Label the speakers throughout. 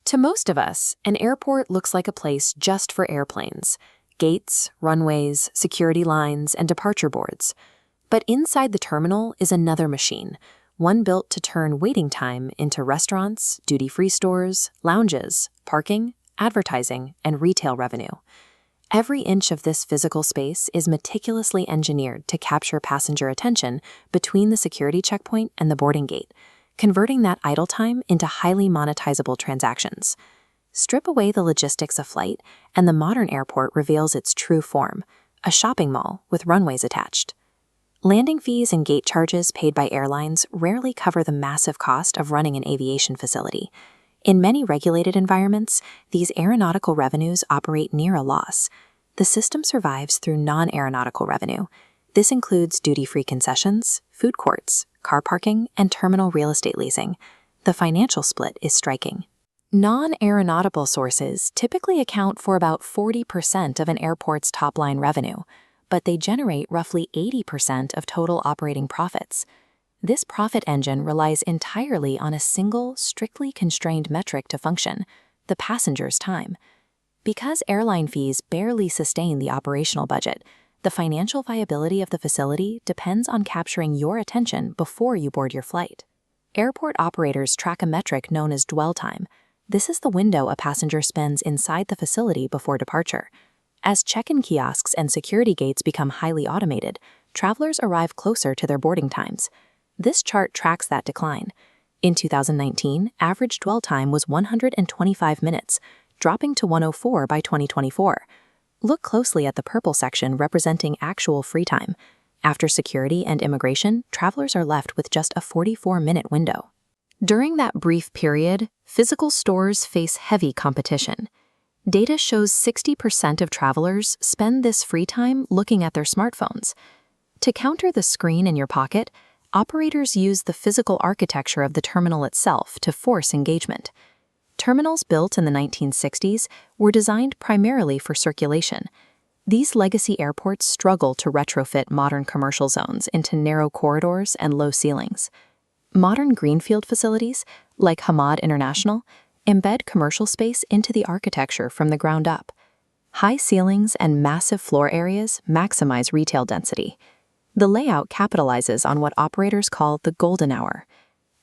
Speaker 1: To most of us, an airport looks like a place just for airplanes: gates, runways, security lines, and departure boards. But inside the terminal is another machine, one built to turn waiting time into restaurants, duty-free stores, lounges, parking, advertising, and retail revenue. Every inch of this physical space is meticulously engineered to capture passenger attention between the security checkpoint and the boarding gate, converting that idle time into highly monetizable transactions. Strip away the logistics of flight, and the modern airport reveals its true form: a shopping mall with runways attached. Landing fees and gate charges paid by airlines rarely cover the massive cost of running an aviation facility. In many regulated environments, these aeronautical revenues operate near a loss. The system survives through non-aeronautical revenue. This includes duty-free concessions, food courts, car parking, and terminal real estate leasing. The financial split is striking. Non-aeronautical sources typically account for about 40% of an airport's top-line revenue, but they generate roughly 80% of total operating profits. This profit engine relies entirely on a single, strictly constrained metric to function: the passenger's time. Because airline fees barely sustain the operational budget, the financial viability of the facility depends on capturing your attention before you board your flight. Airport operators track a metric known as dwell time. This is the window a passenger spends inside the facility before departure. As check-in kiosks and security gates become highly automated, travelers arrive closer to their boarding times. This chart tracks that decline. In 2019, average dwell time was 125 minutes, dropping to 104 by 2024. Look closely at the purple section representing actual free time. After security and immigration, travelers are left with just a 44-minute window. During that brief period, physical stores face heavy competition. Data shows 60% of travelers spend this free time looking at their smartphones. To counter the screen in your pocket, operators use the physical architecture of the terminal itself to force engagement. Terminals built in the 1960s were designed primarily for circulation. These legacy airports struggle to retrofit modern commercial zones into narrow corridors and low ceilings. Modern greenfield facilities, like Hamad International, embed commercial space into the architecture from the ground up. High ceilings and massive floor areas maximize retail density. The layout capitalizes on what operators call the golden hour.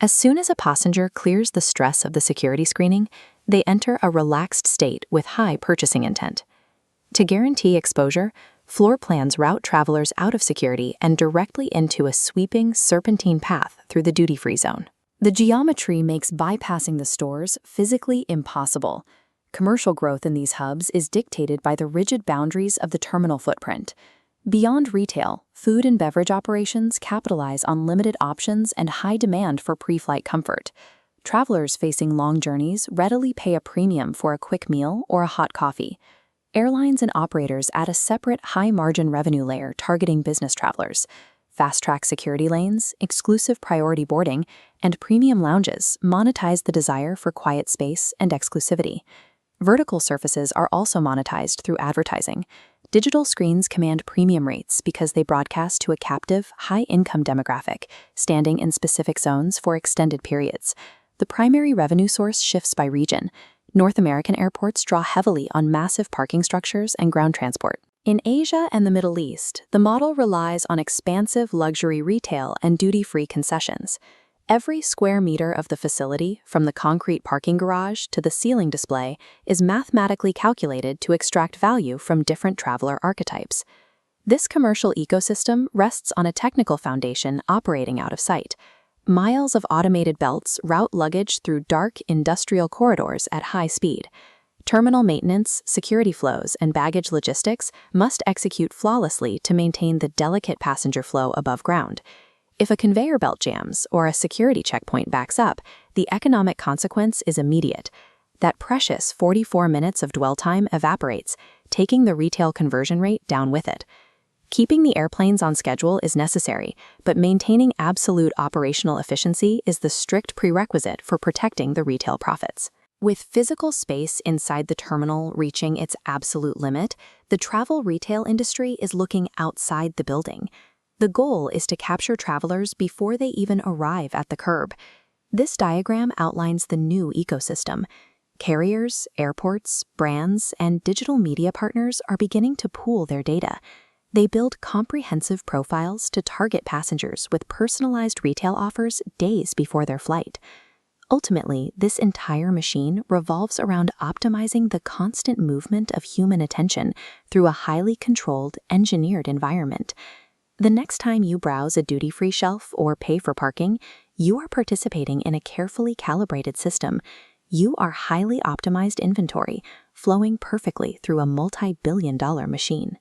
Speaker 1: As soon as a passenger clears the stress of the security screening, they enter a relaxed state with high purchasing intent. To guarantee exposure, floor plans route travelers out of security and directly into a sweeping, serpentine path through the duty-free zone. The geometry makes bypassing the stores physically impossible. Commercial growth in these hubs is dictated by the rigid boundaries of the terminal footprint. Beyond retail, food and beverage operations capitalize on limited options and high demand for pre-flight comfort. Travelers facing long journeys readily pay a premium for a quick meal or a hot coffee. Airlines and operators add a separate high-margin revenue layer targeting business travelers. Fast-track security lanes, exclusive priority boarding, and premium lounges monetize the desire for quiet space and exclusivity. Vertical surfaces are also monetized through advertising. Digital screens command premium rates because they broadcast to a captive, high-income demographic, standing in specific zones for extended periods. The primary revenue source shifts by region. North American airports draw heavily on massive parking structures and ground transport. In Asia and the Middle East, the model relies on expansive luxury retail and duty-free concessions. Every square meter of the facility, from the concrete parking garage to the ceiling display, is mathematically calculated to extract value from different traveler archetypes. This commercial ecosystem rests on a technical foundation operating out of sight. Miles of automated belts route luggage through dark industrial corridors at high speed. Terminal maintenance, security flows, and baggage logistics must execute flawlessly to maintain the delicate passenger flow above ground. If a conveyor belt jams or a security checkpoint backs up, the economic consequence is immediate. That precious 44 minutes of dwell time evaporates, taking the retail conversion rate down with it. Keeping the airplanes on schedule is necessary, but maintaining absolute operational efficiency is the strict prerequisite for protecting the retail profits. With physical space inside the terminal reaching its absolute limit, the travel retail industry is looking outside the building. The goal is to capture travelers before they even arrive at the curb. This diagram outlines the new ecosystem. Carriers, airports, brands, and digital media partners are beginning to pool their data. They build comprehensive profiles to target passengers with personalized retail offers days before their flight. Ultimately, this entire machine revolves around optimizing the constant movement of human attention through a highly controlled, engineered environment. The next time you browse a duty-free shelf or pay for parking, you are participating in a carefully calibrated system. You are highly optimized inventory, flowing perfectly through a multi-billion-dollar machine.